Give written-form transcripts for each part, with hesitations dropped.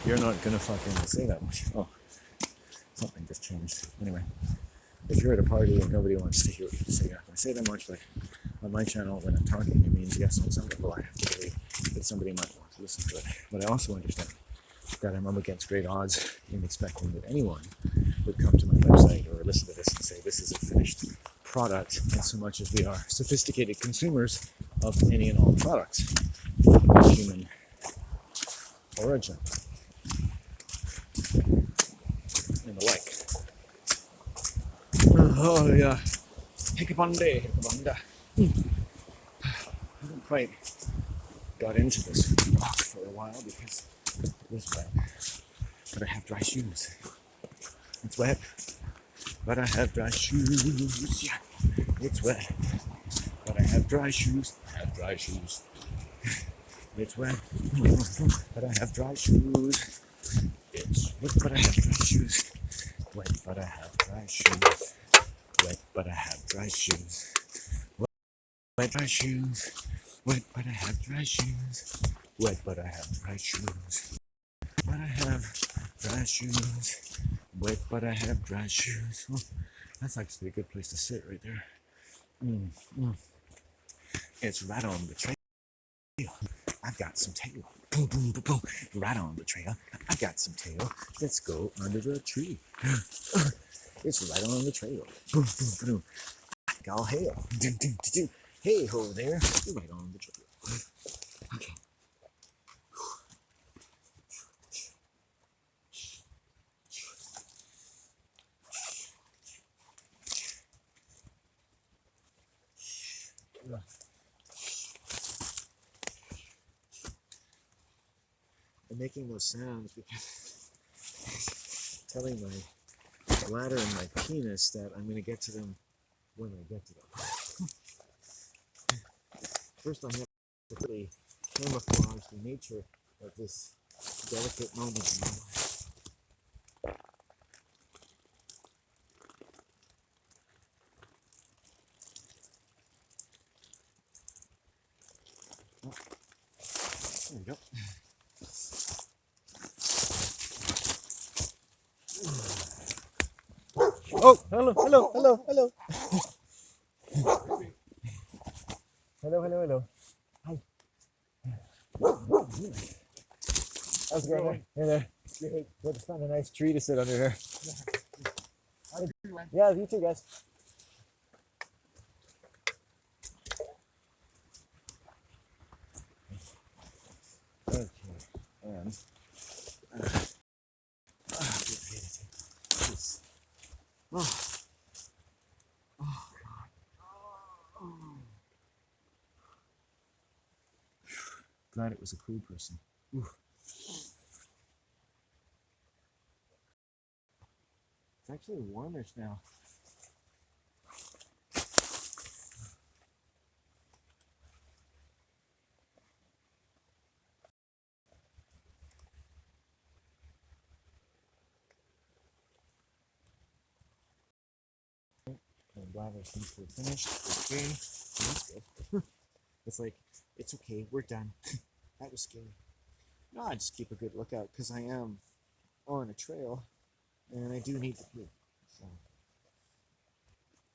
You're not gonna fucking say that much. Oh, something just changed. Anyway, if you're at a party and nobody wants to hear what you say, you're not gonna say that much. But on my channel, when I'm talking, it means yes, on some level, I have to believe that somebody might want to listen to it. But I also understand that I'm up against great odds in expecting that anyone would come to my website or listen to this and say this is a finished product, in so much as we are sophisticated consumers of any and all products of human origin and the like. Oh yeah, Hikabande, Hikabanda. I haven't quite got into this rock for a while because it was wet, but I have dry shoes. It's wet, but I have dry shoes. Yeah, it's wet, but I have dry shoes. I have dry shoes. It's wet, but I have dry shoes. It's wet, but I have dry shoes. Wet, but I have dry shoes. Wet, but I have dry shoes. Wet, dry shoes. Wet, but I have dry shoes. Wet, but I have dry shoes. But I have dry shoes. Wet, but I have dry shoes. Oh, that's actually a good place to sit right there. It's right on the trail. I've got some tail. Boom, boom, boom, boom. Right on the trail. I've got some tail. Let's go under the tree. It's right on the trail. Boom, boom, boom. All hail. Doo, doo, doo, doo. Hey ho there. You're right on the trail. Okay. I'm making those sounds because telling my bladder and my penis that I'm going to get to them when I get to them. First, I have to really camouflage the nature of this delicate moment in my life. Oh, there we go. Oh, hello, hello, hello, hello. Hello, hello, hello. Hi. How's it going there? Hey there. Good. Good. It's found a nice tree to sit under here. Yeah, you too, guys. Okay. And oh, oh, oh. Glad it was a cool person. Ooh. It's actually warmish now. My bladder seems to have finished. Okay. That's good. It's like, it's okay, we're done. That was scary. No, I just keep a good lookout because I am on a trail and I do need to pee. So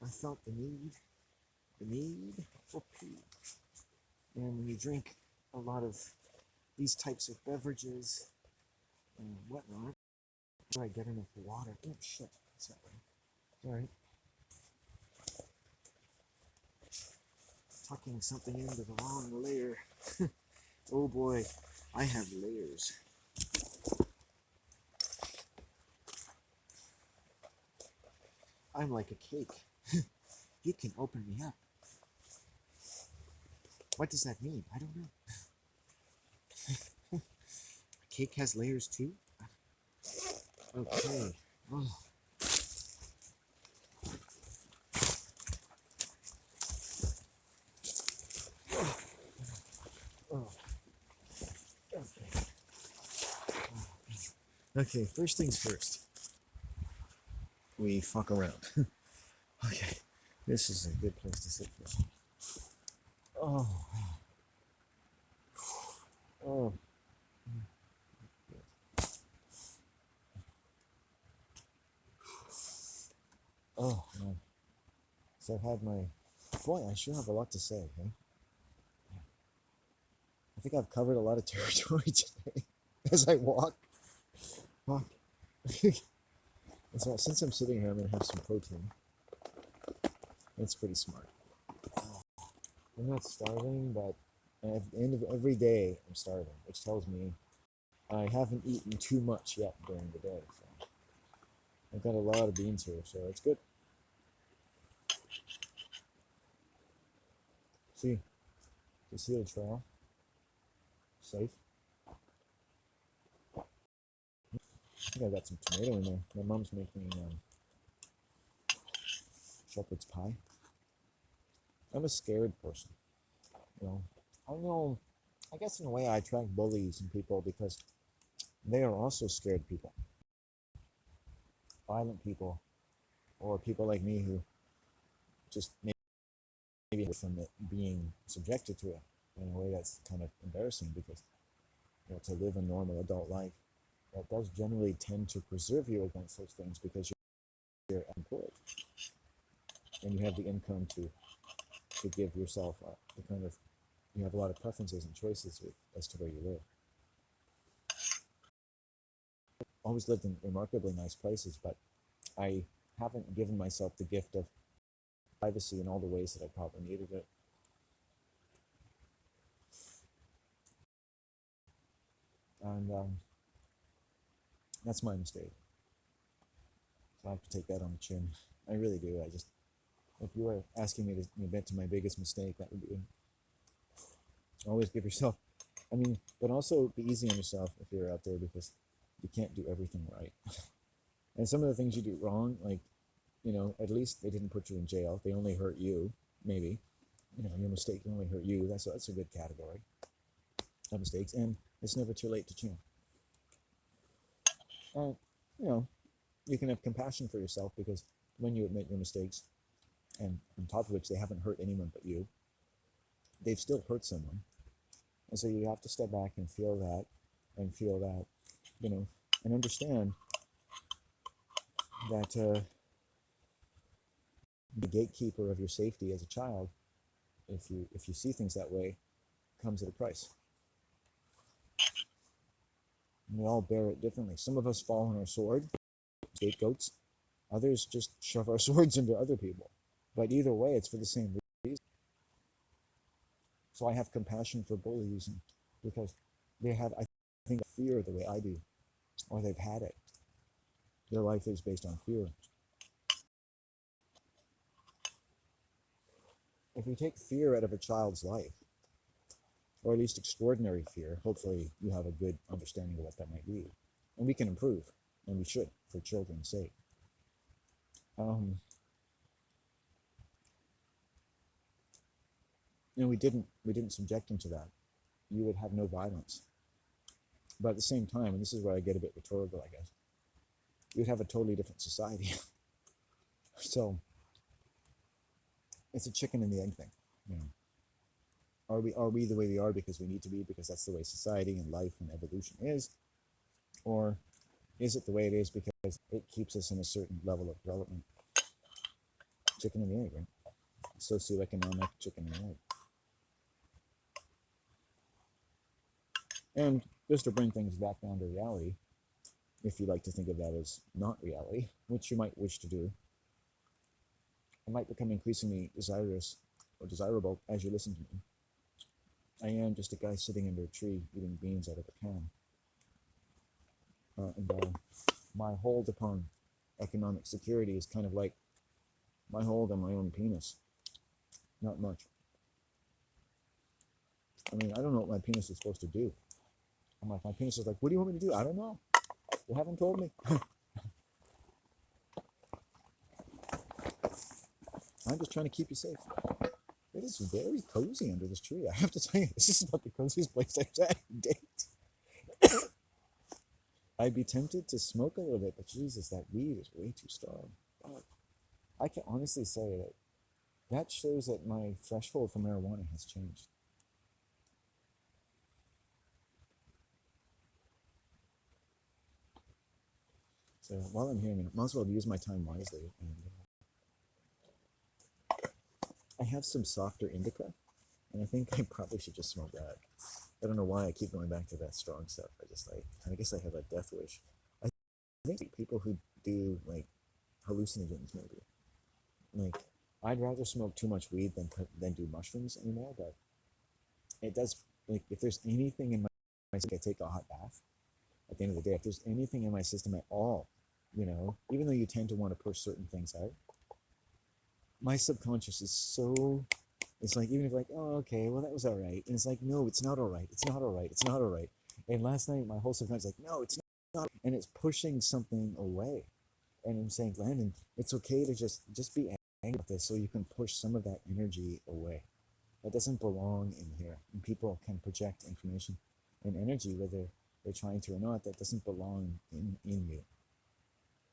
I felt the need for pee. And when you drink a lot of these types of beverages and whatnot, try to get enough water. Oh shit, it's that way. Sorry. Tucking something into the wrong layer. Oh boy, I have layers. I'm like a cake. You can open me up. What does that mean? I don't know. A cake has layers too? Okay. Oh. Oh. Okay. Okay, first things first. We fuck around. Okay, this is a good place to sit for. Oh. Oh. Oh man. So I've had my boy. I sure have a lot to say. Hey, I think I've covered a lot of territory today as I walk. Fuck. And so since I'm sitting here, I'm gonna have some protein. That's pretty smart. I'm not starving, but at the end of every day, I'm starving, which tells me I haven't eaten too much yet during the day. So I've got a lot of beans here, so it's good. See, you see the trail? Safe. I think I got some tomato in there. My mom's making shepherd's pie. I'm a scared person. You know, I know. I guess in a way I attract bullies and people because they are also scared people, violent people, or people like me who just maybe from it being subjected to it in a way that's kind of embarrassing because to live a normal adult life that does generally tend to preserve you against those things because you're employed and you have the income to give yourself the kind of you have a lot of preferences and choices with as to where you live. Always lived in remarkably nice places, but I haven't given myself the gift of privacy in all the ways that I probably needed it. And that's my mistake. So I have to take that on the chin. I really do. I just, if you were asking me to admit to my biggest mistake, that would be always give yourself, but also be easy on yourself if you're out there because you can't do everything right. And some of the things you do wrong, like, at least they didn't put you in jail. They only hurt you, maybe. Your mistake only hurt you. That's a good category of mistakes. And it's never too late to change. And, you know, you can have compassion for yourself because when you admit your mistakes, and on top of which they haven't hurt anyone but you, they've still hurt someone. And so you have to step back and feel that, and understand that the gatekeeper of your safety as a child, if you see things that way, comes at a price. And we all bear it differently. Some of us fall on our sword, scapegoats. Others just shove our swords into other people. But either way, it's for the same reason. So I have compassion for bullies because they have, I think, fear the way I do, or they've had it. Their life is based on fear. If we take fear out of a child's life, or at least extraordinary fear, hopefully you have a good understanding of what that might be. And we can improve, and we should, for children's sake. We didn't subject them to that. You would have no violence. But at the same time, and this is where I get a bit rhetorical, I guess, you'd have a totally different society. So it's a chicken and the egg thing. Are we the way we are because we need to be, because that's the way society and life and evolution is? Or is it the way it is because it keeps us in a certain level of development? Chicken and the egg, right? Socioeconomic chicken and egg. And just to bring things back down to reality, if you like to think of that as not reality, which you might wish to do, it might become increasingly desirable as you listen to me. I am just a guy sitting under a tree eating beans out of a can. And my hold upon economic security is kind of like my hold on my own penis. Not much. I don't know what my penis is supposed to do. I'm like, my penis is like, what do you want me to do? I don't know. You haven't told me. I'm just trying to keep you safe. It is very cozy under this tree. I have to tell you, this is about the coziest place I've had to date. I'd be tempted to smoke a little bit, but Jesus, that weed is way too strong. I can honestly say that shows that my threshold for marijuana has changed. So while I'm here, I might as well use my time wisely. And have some softer indica, and I think I probably should just smoke that. I don't know why I keep going back to that strong stuff. I guess I have a death wish. I think people who do like hallucinogens maybe, like I'd rather smoke too much weed than do mushrooms anymore. But it does, like, if there's anything in my system, I take a hot bath. At the end of the day, if there's anything in my system at all, even though you tend to want to push certain things out, my subconscious is so, it's like, even if like, oh, okay, well, that was all right. And it's like, no, it's not all right. It's not all right. It's not all right. And last night, my whole subconscious is like, no, it's not. And it's pushing something away. And I'm saying, Landon, it's okay to just be angry with this so you can push some of that energy away. That doesn't belong in here. And people can project information and energy, whether they're trying to or not, that doesn't belong in you.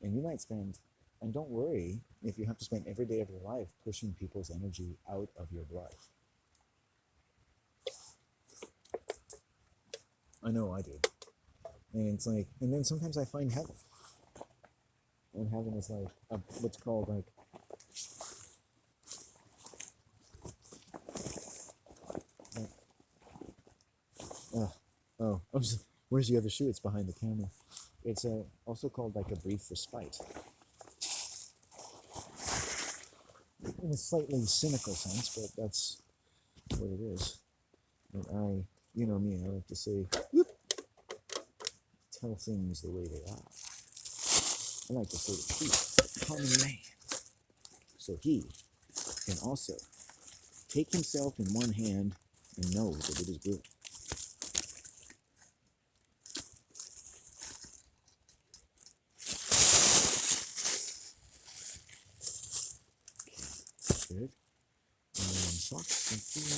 And you might spend, and don't worry if you have to spend every day of your life pushing people's energy out of your blood. I know I do. And it's like, and then sometimes I find heaven. And heaven is like what's called like, where's the other shoe? It's behind the camera. It's also called like a brief respite. In a slightly cynical sense, but that's what it is. And you know me, I like to say, whoop, tell things the way they are. I like to say the truth, the common man. So he can also take himself in one hand and know that it is good. Good. And then socks and feet.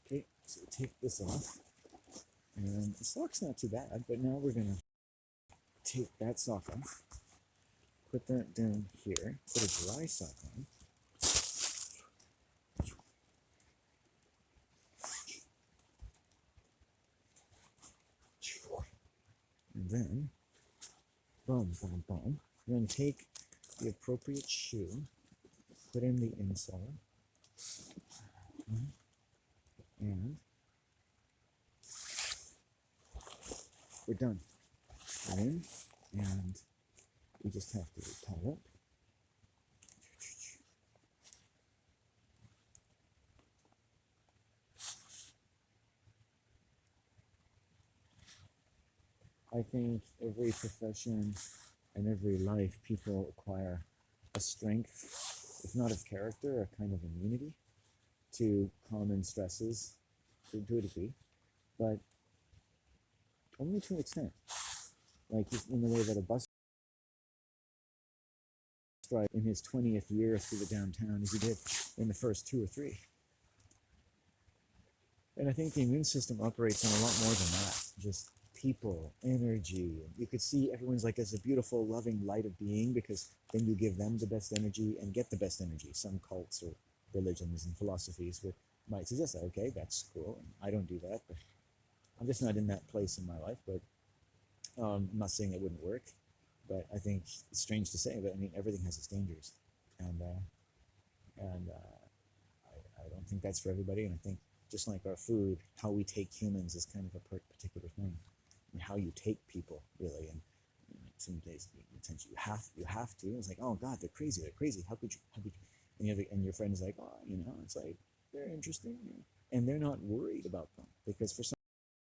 Okay, so take this off. And the sock's not too bad, but now we're going to take that sock off, put that down here, put a dry sock on. And then, boom, boom, boom. Then take the appropriate shoe, put in the insole, and we're done. In, and we just have to tie up. I think every profession and every life, people acquire a strength, if not of character, a kind of immunity to common stresses to a degree, but only to an extent. Like in the way that a bus driver in his 20th year through the downtown as he did in the first 2 or 3. And I think the immune system operates on a lot more than that. Just people, energy. You could see everyone's like as a beautiful, loving light of being, because then you give them the best energy and get the best energy. Some cults or religions and philosophies might suggest that, okay, that's cool. And I don't do that, but I'm just not in that place in my life. But I'm not saying it wouldn't work, but I think it's strange to say, but I mean, everything has its dangers. And I don't think that's for everybody. And I think just like our food, how we take humans is kind of a particular thing. And how you take people, really. And some days you have to. It's like, oh God, they're crazy. How could you? And your friend is like, oh, it's like, they're interesting. And they're not worried about them, because for some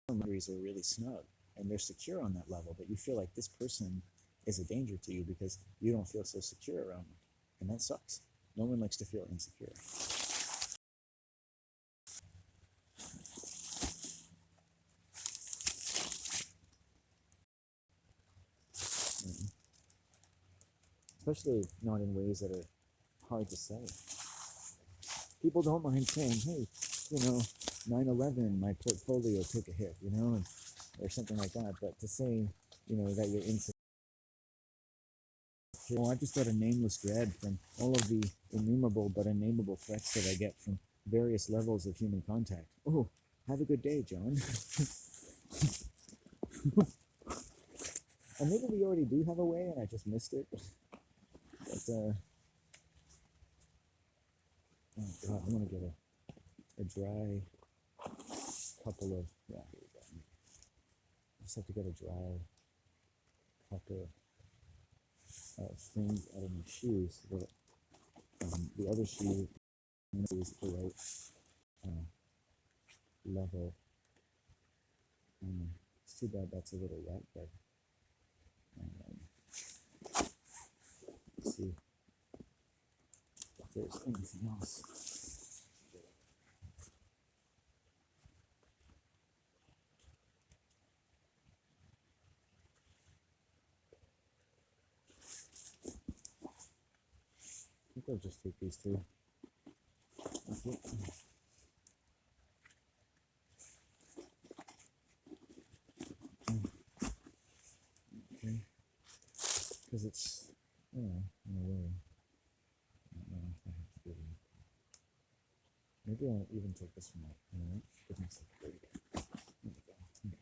boundaries are really snug and they're secure on that level, but you feel like this person is a danger to you because you don't feel so secure around them. And that sucks. No one likes to feel insecure. Especially not in ways that are hard to say. People don't mind saying, hey, 9/11, my portfolio took a hit, or something like that. But to say, that you're insecure, well, I've just got a nameless dread from all of the innumerable but unnameable threats that I get from various levels of human contact. Oh, have a good day, John. And maybe we already do have a way and I just missed it. But, oh God, I'm gonna get a dry couple of, yeah, here we go. I just have to get a dry couple of things out of my shoes so that the other shoe is the right level. It's too bad that's a little wet, but let's see if there's anything else. I think I'll just take these two. Okay. Okay. Because it's, you know, in a way, I don't know if I have to do it. Maybe I'll even take this one out. You know what? Goodness, there we go. There we go. Okay.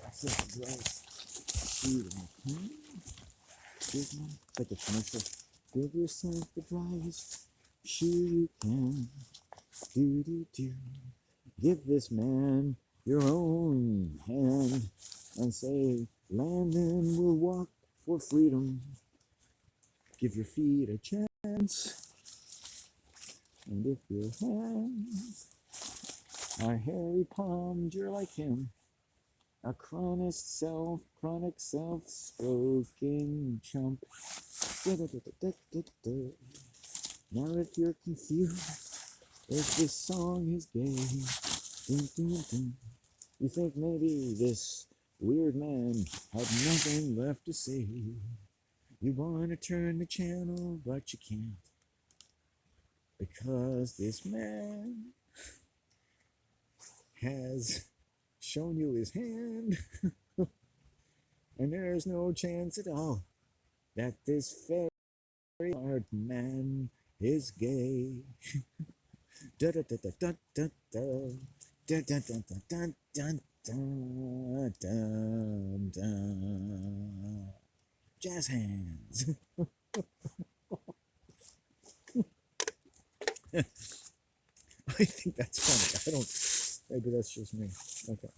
That's just dry shoe. Like a commercial. Give yourself the driest shoe you can. Do. Give this man your own hand and say, Landon will walk for freedom. Give your feet a chance. And if your hands are hairy palmed, you're like him. A chronic self-stroking chump. Now if you're confused, if this song is gay, you think maybe this weird man had nothing left to say. You want to turn the channel, but you can't. Because this man has shown you his hand. And there's no chance at all that this very hard man is gay. Da da da da da da da da da da da da da da. Jazz hands. I think that's funny. I don't. Maybe that's just me. Okay.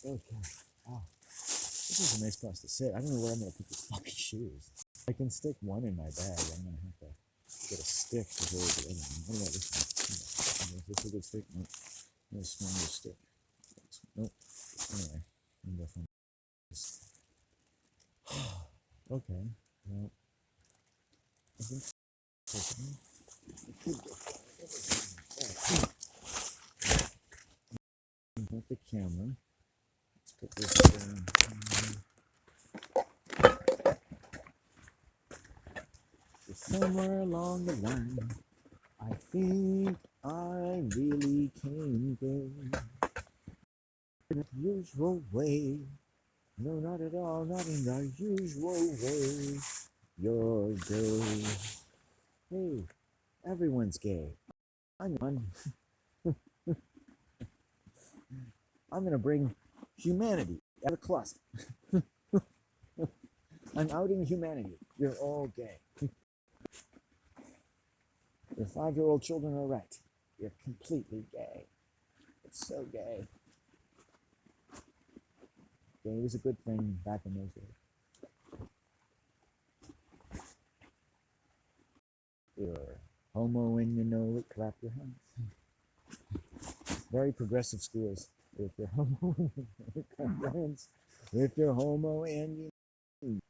Okay. Wow. This is a nice place to sit. I don't know where I'm gonna put these fucking shoes. I can stick one in my bag. I'm gonna have to get a stick to hold the other one. What about this one? Is this a good stick? Nope. No smaller stick. Nope. Anyway, I'm definitely. Okay. Well, I think got the camera. Let's put this down. Somewhere along the line, I think I really came gay. In the usual way. No, not at all, not in the usual way. You're gay. Hey, everyone's gay. I'm gonna bring humanity out of the closet. I'm outing humanity. You're all gay. Your 5-year-old children are right. You're completely gay. It's so gay. Gay was a good thing back in those days. You're homo and you know it, clap your hands. Very progressive schools. If you're homo, clap your hands. If you're homo and you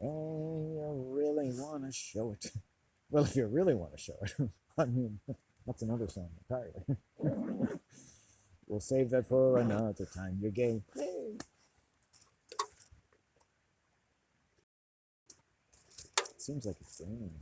really want to show it. Well, if you really want to show it, I mean, that's another song entirely. We'll save that for another time. You're gay. Hey. Seems like it's raining.